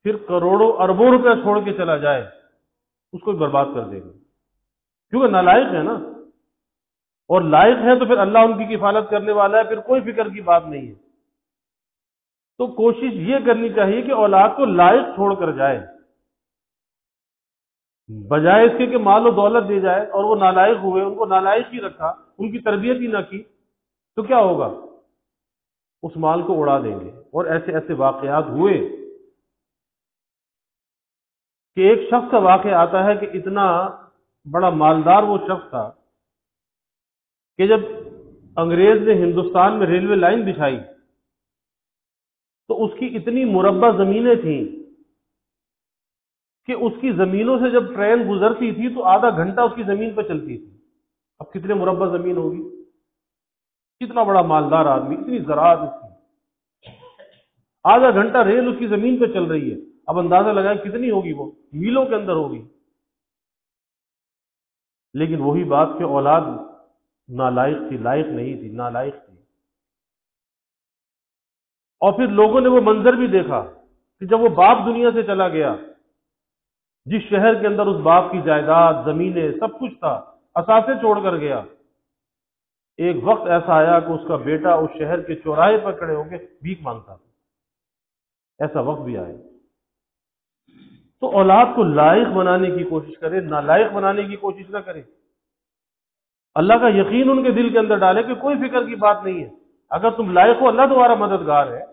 S1: پھر کروڑوں اربوں روپے چھوڑ کے چلا جائے، اس کو بھی برباد کر دے گا، کیونکہ نالائق ہے نا۔ اور لائق ہے تو پھر اللہ ان کی کفالت کرنے والا ہے، پھر کوئی فکر کی بات نہیں ہے۔ تو کوشش یہ کرنی چاہیے کہ اولاد کو لائق چھوڑ کر جائے، بجائے اس کے کہ مال و دولت دے جائے اور وہ نالائق ہوئے، ان کو نالائق ہی رکھا، ان کی تربیت ہی نہ کی، تو کیا ہوگا؟ اس مال کو اڑا دیں گے۔ اور ایسے ایسے واقعات ہوئے کہ ایک شخص کا واقعہ آتا ہے کہ اتنا بڑا مالدار وہ شخص تھا کہ جب انگریز نے ہندوستان میں ریلوے لائن بچھائی تو اس کی اتنی مربع زمینیں تھیں کہ اس کی زمینوں سے جب ٹرین گزرتی تھی تو آدھا گھنٹہ اس کی زمین پہ چلتی تھی۔ اب کتنے مربع زمین ہوگی؟ کتنا بڑا مالدار آدمی، اتنی زراعت اس کی، آدھا گھنٹہ ریل اس کی زمین پہ چل رہی ہے۔ اب اندازہ لگائیں کتنی ہوگی، وہ میلوں کے اندر ہوگی۔ لیکن وہی بات کہ اولاد نالائق تھی، لائق نہیں تھی، نالائق تھی۔ اور پھر لوگوں نے وہ منظر بھی دیکھا کہ جب وہ باپ دنیا سے چلا گیا، جس شہر کے اندر اس باپ کی جائیداد، زمینیں، سب کچھ تھا، اثاثے چھوڑ کر گیا، ایک وقت ایسا آیا کہ اس کا بیٹا اس شہر کے چوراہے پر کھڑے ہو کے بھیک مانگتا تھا۔ ایسا وقت بھی آئے۔ تو اولاد کو لائق بنانے کی کوشش کرے، نالائق بنانے کی کوشش نہ کرے۔ اللہ کا یقین ان کے دل کے اندر ڈالے کہ کوئی فکر کی بات نہیں ہے، اگر تم لائق ہو اللہ تمہارا مددگار ہے۔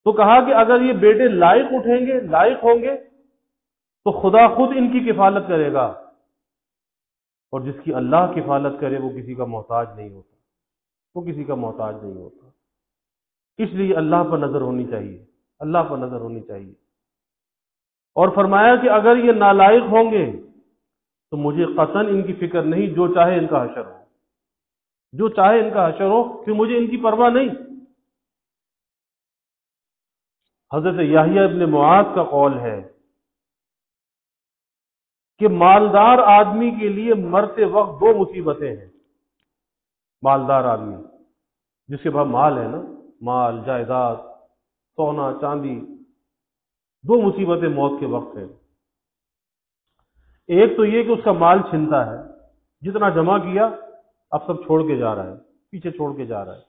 S1: تو کہا کہ اگر یہ بیٹے لائق اٹھیں گے، لائق ہوں گے، تو خدا خود ان کی کفالت کرے گا، اور جس کی اللہ کفالت کرے وہ کسی کا محتاج نہیں ہوتا، وہ کسی کا محتاج نہیں ہوتا۔ اس لیے اللہ پر نظر ہونی چاہیے، اللہ پر نظر ہونی چاہیے۔ اور فرمایا کہ اگر یہ نالائق ہوں گے تو مجھے قطعاً ان کی فکر نہیں، جو چاہے ان کا حشر ہو، جو چاہے ان کا حشر ہو، کہ مجھے ان کی پرواہ نہیں۔ حضرت یحییٰ ابن معاذ کا قول ہے کہ مالدار آدمی کے لیے مرتے وقت دو مصیبتیں ہیں۔ مالدار آدمی جس کے پاس مال ہے نا، مال، جائیداد، سونا، چاندی، دو مصیبتیں موت کے وقت ہیں۔ ایک تو یہ کہ اس کا مال چھنتا ہے، جتنا جمع کیا اب سب چھوڑ کے جا رہا ہے، پیچھے چھوڑ کے جا رہا ہے۔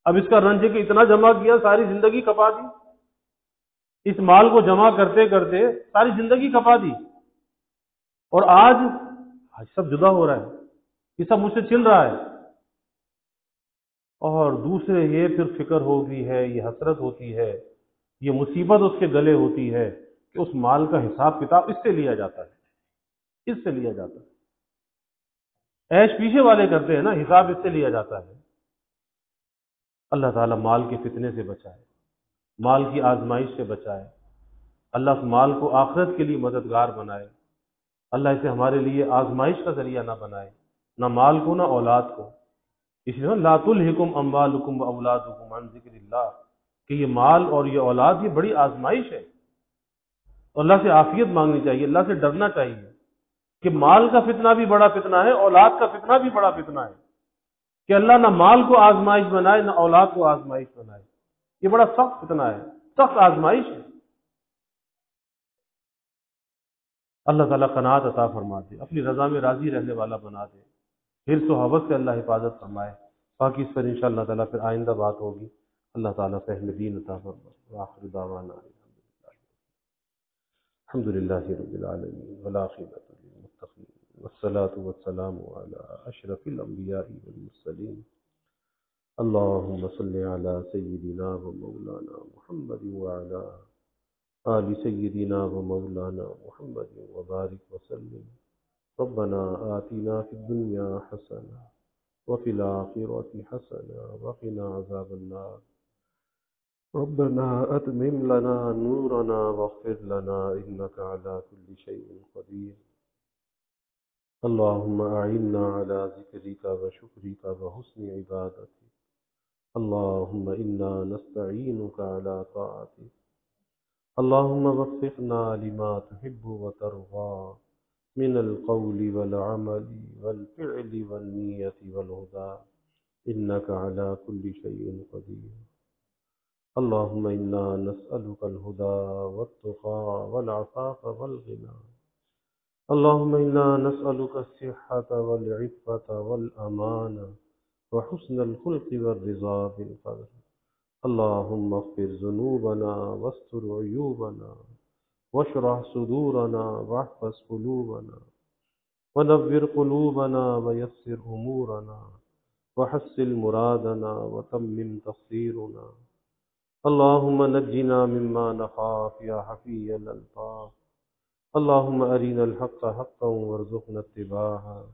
S1: اب اس کا رنج ہے کہ اتنا جمع کیا، ساری زندگی کھپا دی، اس مال کو جمع کرتے کرتے ساری زندگی کھپا دی، اور آج سب جدا ہو رہا ہے، یہ سب مجھ سے چھن رہا ہے۔ اور دوسرے یہ پھر فکر ہوتی ہے، یہ حسرت ہوتی ہے، یہ مصیبت اس کے گلے ہوتی ہے کہ اس مال کا حساب کتاب اس سے لیا جاتا ہے، اس سے لیا جاتا ہے۔ عیش پیچھے والے کرتے ہیں نا، حساب اس سے لیا جاتا ہے۔ اللہ تعالیٰ مال کے فتنے سے بچائے، مال کی آزمائش سے بچائے، اللہ اس مال کو آخرت کے لیے مددگار بنائے، اللہ اسے ہمارے لیے آزمائش کا ذریعہ نہ بنائے، نہ مال کو نہ اولاد کو۔ اس لیے لا تلہکم اموالکم واولادکم عن ذکر اللہ، کہ یہ مال اور یہ اولاد یہ بڑی آزمائش ہے، تو اللہ سے عافیت مانگنی چاہیے، اللہ سے ڈرنا چاہیے کہ مال کا فتنہ بھی بڑا فتنہ ہے، اولاد کا فتنہ بھی بڑا فتنہ ہے، کہ اللہ نہ مال کو آزمائش بنائے نہ اولاد کو آزمائش بنائے۔ یہ بڑا سخت فتنہ ہے، سخت آزمائش ہے۔ اللہ تعالیٰ قناعت عطا فرما دے، اپنی رضا میں راضی رہنے والا بنا دے، حرص و حوث سے اللہ حفاظت فرمائے۔ باقی اس پر انشاءاللہ تعالیٰ پھر آئندہ بات ہوگی۔ اللہ تعالیٰ فہم دین عطا فرمائے۔ وآخر دعوانا الحمد للہ رب العالمین والعاقبۃ للمتقین والصلاة والسلام علی اشرف الانبیاء والمرسلین اللہم صل علی سیدنا و مولانا محمد وعلی آل سیدنا و مولانا محمد وبارک وسلم ربنا آتنا في الدنيا حسنة وفي الآخرة حسنة وقنا عذاب النار. ربنا أتمم لنا نورنا واغفر لنا إنك على كل شيء قدير. اللهم أعنا على ذكرك وشكرك وحسن عبادتك. اللهم إنا نستعينك على طاعتك. اللهم وفقنا لما تحب وترضى من القول والعمل والفعل والنية والهدى إنك على كل شيء قدير. اللهم إنا نسألك الهدى والتقى والعفاف والغنى. اللهم إنا نسألك الصحة والعفة والأمانة وحسن الخلق والرضا بالقدر. اللهم اغفر ذنوبنا واستر عيوبنا واشرح صدورنا واحفظ قلوبنا ونور قلوبنا ويسر أمورنا وحسن مرادنا وتمم تقصيرنا. اللهم نجنا مما نخاف يا حفي الألطاف. اللهم أرنا الحق حقا وارزقنا اتباعه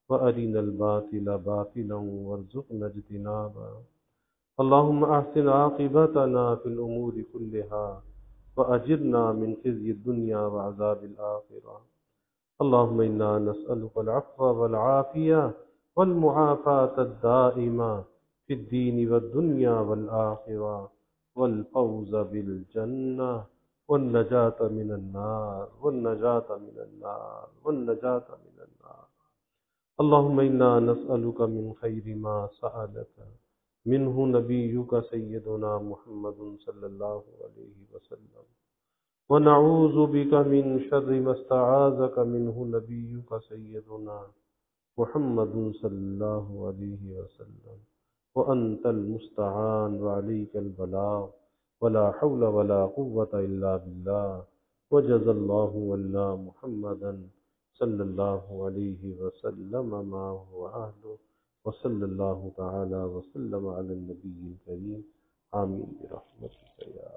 S1: وأرنا الباطل باطلا وارزقنا اجتنابه. اللهم أحسن عاقبتنا في الأمور كلها وأجرنا من خزي الدنيا وعذاب الآخرة. اللهم إنا نسألك العفو والعافية والمعافاة الدائمة في الدين والدنيا والآخرة والفوز بالجنة والنجاة من النار والنجاة من النار والنجاة من النار. اللهم إنا نسألك من خير ما سألك منه نبيك سيدنا محمد صلى الله عليه وسلم، ونعوذ بك من شر ما استعاذك منه نبيك سيدنا محمد صلى الله عليه وسلم. وأنت المستعان وعليك البلاغ ولا حول ولا قوة إلا بالله. وجزى الله ولا محمدا صلى الله عليه وسلم ما هو أهله. وصلى الله تعالى وسلم على النبي الكريم. آمين برحمتك يا